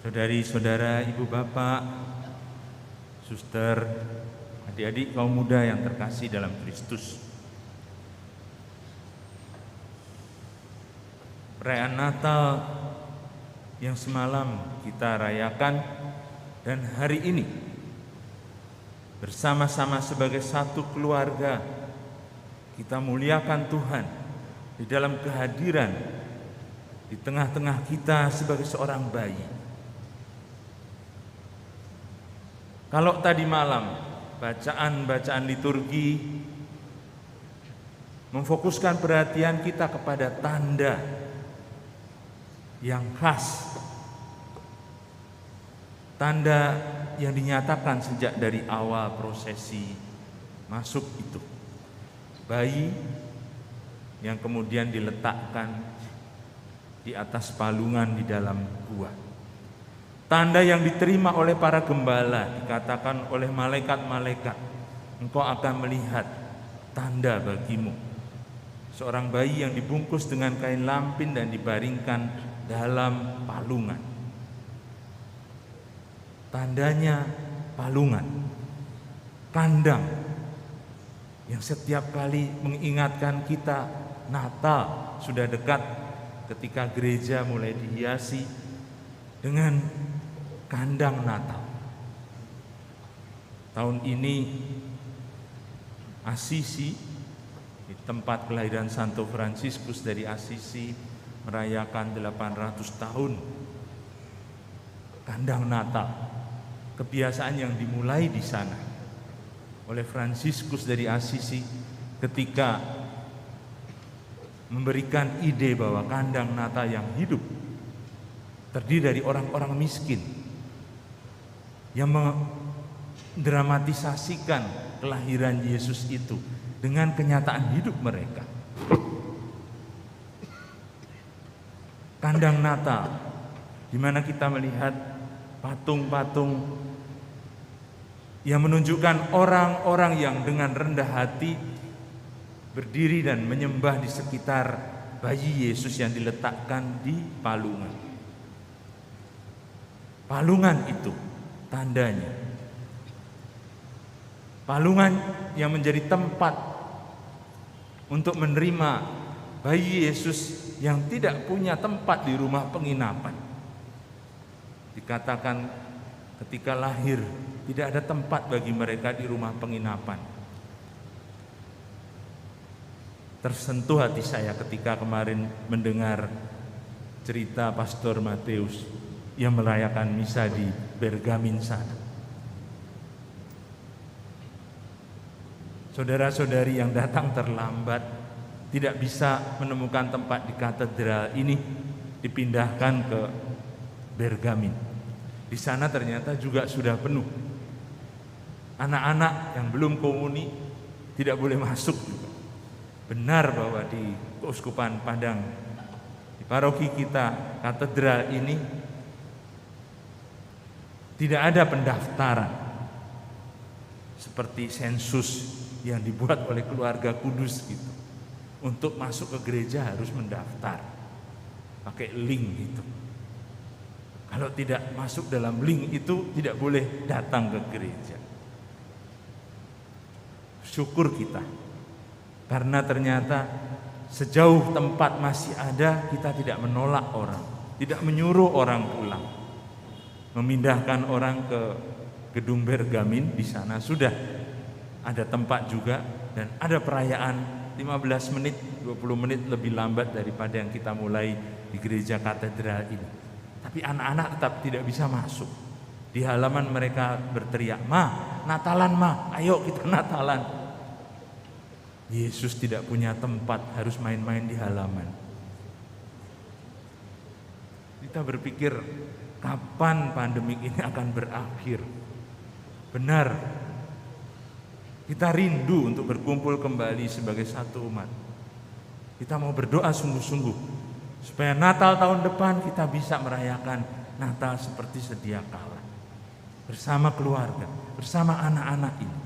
Saudari-saudara, ibu bapak, suster, adik-adik kaum muda yang terkasih dalam Kristus. Perayaan Natal yang semalam kita rayakan dan hari ini bersama-sama sebagai satu keluarga kita muliakan Tuhan di dalam kehadiran di tengah-tengah kita sebagai seorang bayi. Kalau tadi malam bacaan-bacaan liturgi memfokuskan perhatian kita kepada tanda yang khas, tanda yang dinyatakan sejak dari awal prosesi masuk itu, bayi yang kemudian diletakkan di atas palungan di dalam gua. Tanda yang diterima oleh para gembala, dikatakan oleh malaikat-malaikat, engkau akan melihat tanda bagimu, seorang bayi yang dibungkus dengan kain lampin dan dibaringkan dalam palungan. Tandanya palungan, kandang yang setiap kali mengingatkan kita Natal sudah dekat, ketika gereja mulai dihiasi dengan kandang Natal. Tahun ini Assisi, di tempat kelahiran Santo Fransiskus dari Assisi, merayakan 800 tahun kandang Natal. Kebiasaan yang dimulai di sana oleh Fransiskus dari Assisi ketika memberikan ide bahwa kandang Natal yang hidup terdiri dari orang-orang miskin yang mendramatisasikan kelahiran Yesus itu dengan kenyataan hidup mereka. Kandang Natal di mana kita melihat patung-patung yang menunjukkan orang-orang yang dengan rendah hati berdiri dan menyembah di sekitar bayi Yesus yang diletakkan di palungan. Palungan itu tandanya, palungan yang menjadi tempat untuk menerima bayi Yesus yang tidak punya tempat di rumah penginapan. Dikatakan ketika lahir tidak ada tempat bagi mereka di rumah penginapan. Tersentuh hati saya ketika kemarin mendengar cerita Pastor Matius yang merayakan misa di Bergamin sana. Saudara-saudari yang datang terlambat tidak bisa menemukan tempat di katedral ini, dipindahkan ke Bergamin. Di sana ternyata juga sudah penuh. Anak-anak yang belum komuni tidak boleh masuk juga. Benar bahwa di Keuskupan Padang, di paroki kita, katedral ini tidak ada pendaftaran seperti sensus yang dibuat oleh keluarga kudus gitu. Untuk masuk ke gereja harus mendaftar pakai link gitu. Kalau tidak masuk dalam link itu tidak boleh datang ke gereja. Syukur kita, karena ternyata sejauh tempat masih ada, kita tidak menolak orang, tidak menyuruh orang pulang. Memindahkan orang ke gedung Bergamin, di sana sudah ada tempat juga dan ada perayaan 15 menit, 20 menit lebih lambat daripada yang kita mulai di gereja katedral ini. Tapi anak-anak tetap tidak bisa masuk. Di halaman mereka berteriak, "Ma, Natalan ma, ayo kita Natalan." Yesus tidak punya tempat, harus main-main di halaman. Kita berpikir, kapan pandemi ini akan berakhir? Benar, kita rindu untuk berkumpul kembali sebagai satu umat. Kita mau berdoa sungguh-sungguh supaya Natal tahun depan kita bisa merayakan Natal seperti sedia kala, bersama keluarga, bersama anak-anak ini.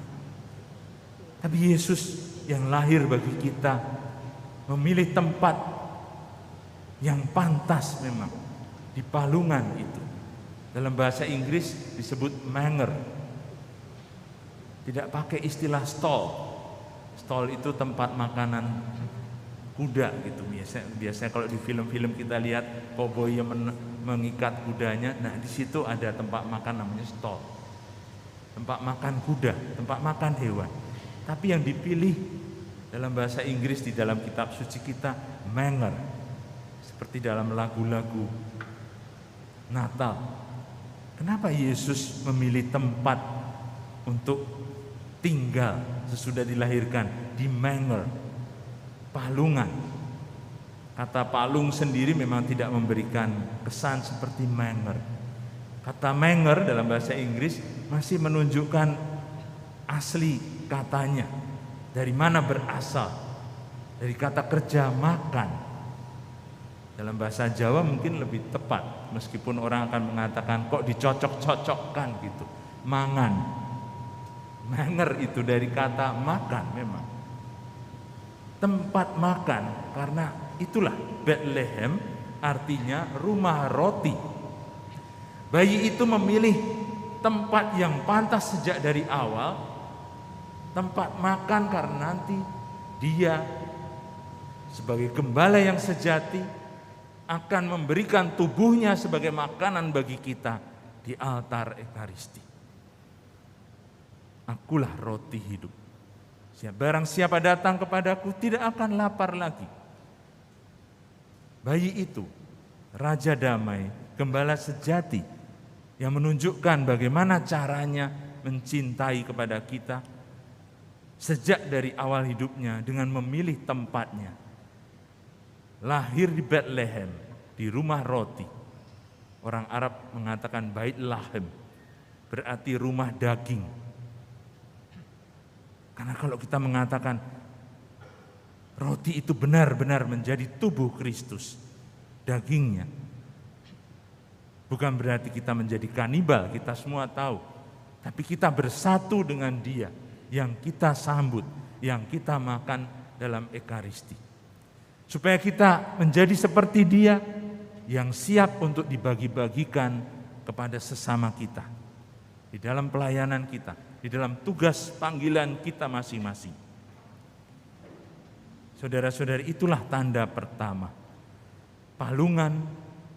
Tapi Yesus yang lahir bagi kita memilih tempat yang pantas memang di palungan itu. Dalam bahasa Inggris disebut manger. Tidak pakai istilah stall. Stall itu tempat makanan kuda gitu. Biasanya kalau di film-film kita lihat koboi yang mengikat kudanya, nah di situ ada tempat makan namanya stall. Tempat makan kuda, tempat makan hewan. Tapi yang dipilih dalam bahasa Inggris di dalam kitab suci kita manger. Seperti dalam lagu-lagu Natal. Kenapa Yesus memilih tempat untuk tinggal sesudah dilahirkan di manger, palungan? Kata palung sendiri memang tidak memberikan kesan seperti manger. Kata manger dalam bahasa Inggris masih menunjukkan asli katanya, dari mana berasal, dari kata kerja makan. Dalam bahasa Jawa mungkin lebih tepat, meskipun orang akan mengatakan kok dicocok-cocokkan gitu. Mangan. Manger itu dari kata makan memang. Tempat makan, karena itulah Bethlehem artinya rumah roti. Bayi itu memilih tempat yang pantas sejak dari awal, tempat makan karena nanti dia sebagai gembala yang sejati akan memberikan tubuhnya sebagai makanan bagi kita di altar Ekaristi. Akulah roti hidup. Barang siapa datang kepadaku tidak akan lapar lagi. Bayi itu, Raja Damai, gembala sejati yang menunjukkan bagaimana caranya mencintai kepada kita sejak dari awal hidupnya dengan memilih tempatnya. Lahir di Bethlehem, di rumah roti. Orang Arab mengatakan Bait Lahem, berarti rumah daging. Karena kalau kita mengatakan roti itu benar-benar menjadi tubuh Kristus, dagingnya, bukan berarti kita menjadi kanibal, kita semua tahu. Tapi kita bersatu dengan Dia yang kita sambut, yang kita makan dalam Ekaristi. Supaya kita menjadi seperti Dia yang siap untuk dibagi-bagikan kepada sesama kita. Di dalam pelayanan kita, di dalam tugas panggilan kita masing-masing. Saudara-saudari, itulah tanda pertama. Palungan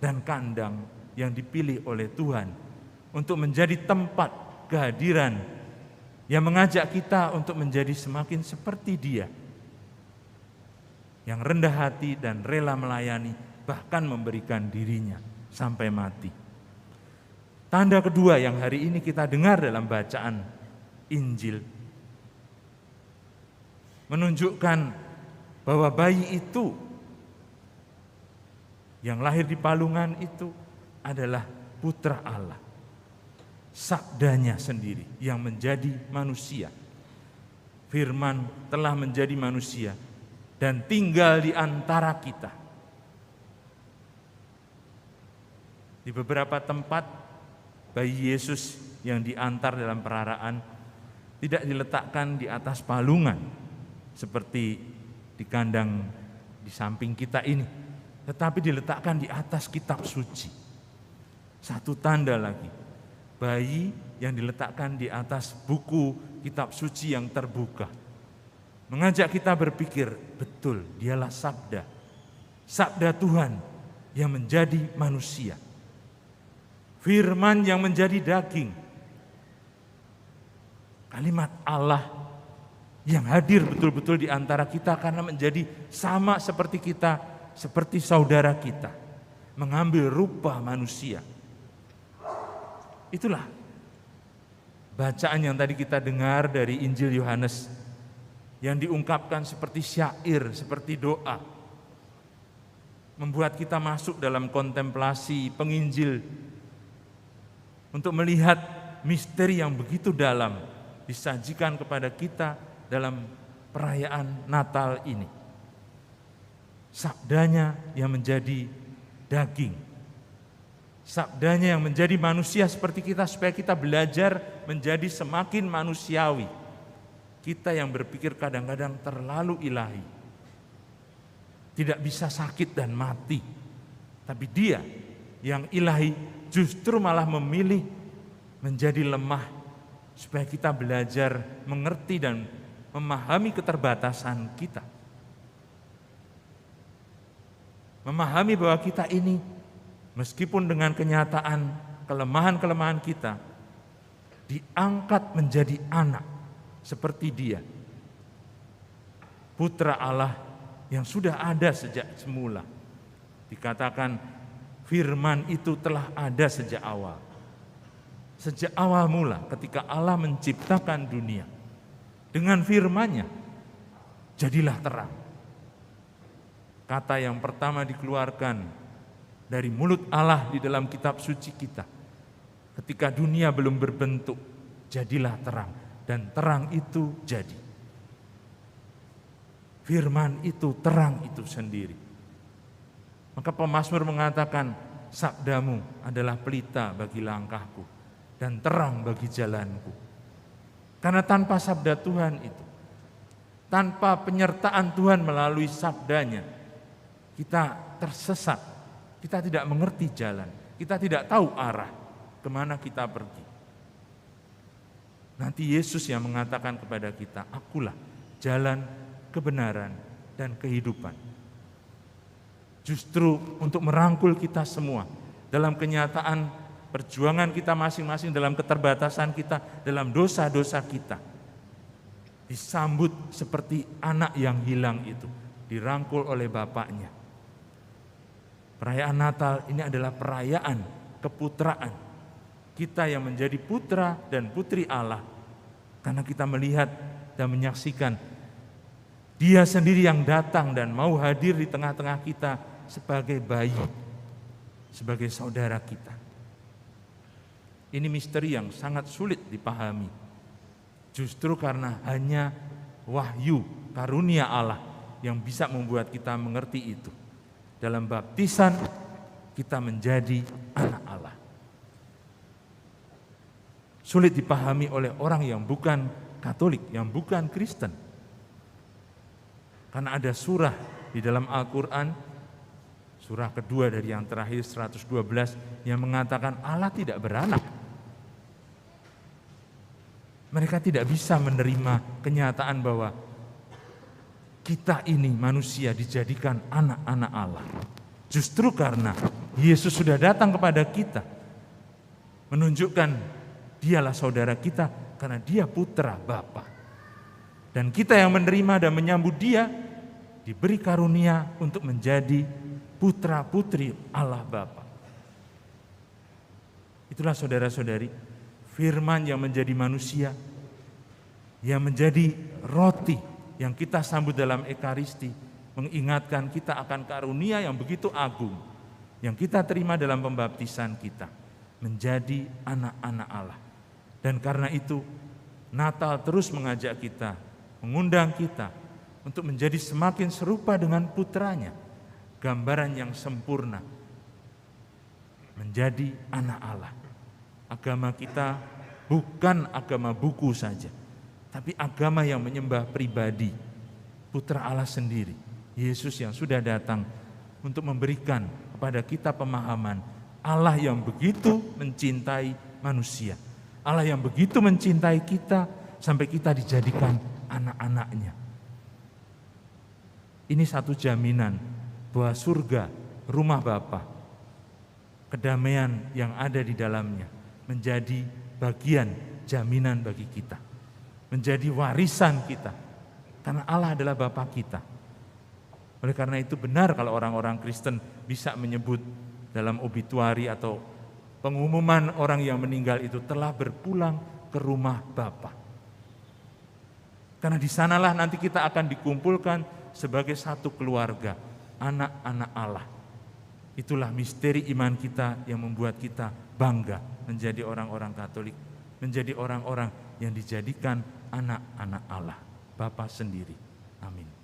dan kandang yang dipilih oleh Tuhan untuk menjadi tempat kehadiran yang mengajak kita untuk menjadi semakin seperti Dia. Yang rendah hati dan rela melayani, bahkan memberikan dirinya sampai mati. Tanda kedua yang hari ini kita dengar dalam bacaan Injil menunjukkan bahwa bayi itu yang lahir di palungan itu adalah putra Allah. Sabdanya sendiri yang menjadi manusia. Firman telah menjadi manusia dan tinggal di antara kita. Di beberapa tempat bayi Yesus yang diantar dalam peraraan tidak diletakkan di atas palungan seperti di kandang di samping kita ini, tetapi diletakkan di atas kitab suci. Satu tanda lagi, bayi yang diletakkan di atas buku kitab suci yang terbuka, mengajak kita berpikir, betul, dialah sabda. Sabda Tuhan yang menjadi manusia. Firman yang menjadi daging. Kalimat Allah yang hadir betul-betul di antara kita karena menjadi sama seperti kita, seperti saudara kita. Mengambil rupa manusia. Itulah bacaan yang tadi kita dengar dari Injil Yohanes yang diungkapkan seperti syair, seperti doa, membuat kita masuk dalam kontemplasi penginjil untuk melihat misteri yang begitu dalam disajikan kepada kita dalam perayaan Natal ini. Sabdanya yang menjadi daging, sabdanya yang menjadi manusia seperti kita, supaya kita belajar menjadi semakin manusiawi. Kita yang berpikir kadang-kadang terlalu ilahi, tidak bisa sakit dan mati. Tapi Dia yang ilahi justru malah memilih menjadi lemah supaya kita belajar mengerti dan memahami keterbatasan kita. Memahami bahwa kita ini meskipun dengan kenyataan kelemahan-kelemahan kita diangkat menjadi anak seperti Dia, Putra Allah yang sudah ada sejak semula. Dikatakan firman itu telah ada sejak awal. Sejak awal mula ketika Allah menciptakan dunia, dengan firman-Nya jadilah terang. Kata yang pertama dikeluarkan dari mulut Allah di dalam kitab suci kita. Ketika dunia belum berbentuk, jadilah terang, dan terang itu jadi. Firman itu terang itu sendiri. Maka pemazmur mengatakan, sabdamu adalah pelita bagi langkahku dan terang bagi jalanku. Karena tanpa sabda Tuhan itu, tanpa penyertaan Tuhan melalui sabdanya, kita tersesat, kita tidak mengerti jalan, kita tidak tahu arah kemana kita pergi. Nanti Yesus yang mengatakan kepada kita, akulah jalan, kebenaran, dan kehidupan. Justru untuk merangkul kita semua dalam kenyataan perjuangan kita masing-masing, dalam keterbatasan kita, dalam dosa-dosa kita, disambut seperti anak yang hilang itu, dirangkul oleh Bapaknya. Perayaan Natal ini adalah perayaan keputraan kita yang menjadi putra dan putri Allah, karena kita melihat dan menyaksikan Dia sendiri yang datang dan mau hadir di tengah-tengah kita sebagai bayi, sebagai saudara kita. Ini misteri yang sangat sulit dipahami. Justru karena hanya wahyu karunia Allah yang bisa membuat kita mengerti itu. Dalam baptisan kita menjadi anak Allah. Sulit dipahami oleh orang yang bukan Katolik, yang bukan Kristen. Karena ada surah di dalam Al-Quran, surah kedua dari yang terakhir 112, yang mengatakan Allah tidak beranak. Mereka tidak bisa menerima kenyataan bahwa kita ini manusia dijadikan anak-anak Allah. Justru karena Yesus sudah datang kepada kita, menunjukkan Dialah saudara kita karena Dia putra Bapa. Dan kita yang menerima dan menyambut Dia diberi karunia untuk menjadi putra-putri Allah Bapa. Itulah saudara-saudari, firman yang menjadi manusia, yang menjadi roti yang kita sambut dalam Ekaristi, mengingatkan kita akan karunia yang begitu agung yang kita terima dalam pembaptisan kita, menjadi anak-anak Allah. Dan karena itu Natal terus mengajak kita, mengundang kita untuk menjadi semakin serupa dengan putranya, gambaran yang sempurna, menjadi anak Allah. Agama kita bukan agama buku saja, tapi agama yang menyembah pribadi Putra Allah sendiri, Yesus yang sudah datang untuk memberikan kepada kita pemahaman Allah yang begitu mencintai manusia, Allah yang begitu mencintai kita sampai kita dijadikan anak-anaknya. Ini satu jaminan bahwa surga, rumah Bapa, kedamaian yang ada di dalamnya menjadi bagian jaminan bagi kita, menjadi warisan kita, karena Allah adalah Bapa kita. Oleh karena itu benar kalau orang-orang Kristen bisa menyebut dalam obituari atau pengumuman orang yang meninggal itu telah berpulang ke rumah Bapa. Karena di sanalah nanti kita akan dikumpulkan sebagai satu keluarga, anak-anak Allah. Itulah misteri iman kita yang membuat kita bangga menjadi orang-orang Katolik, menjadi orang-orang yang dijadikan anak-anak Allah, Bapa sendiri. Amin.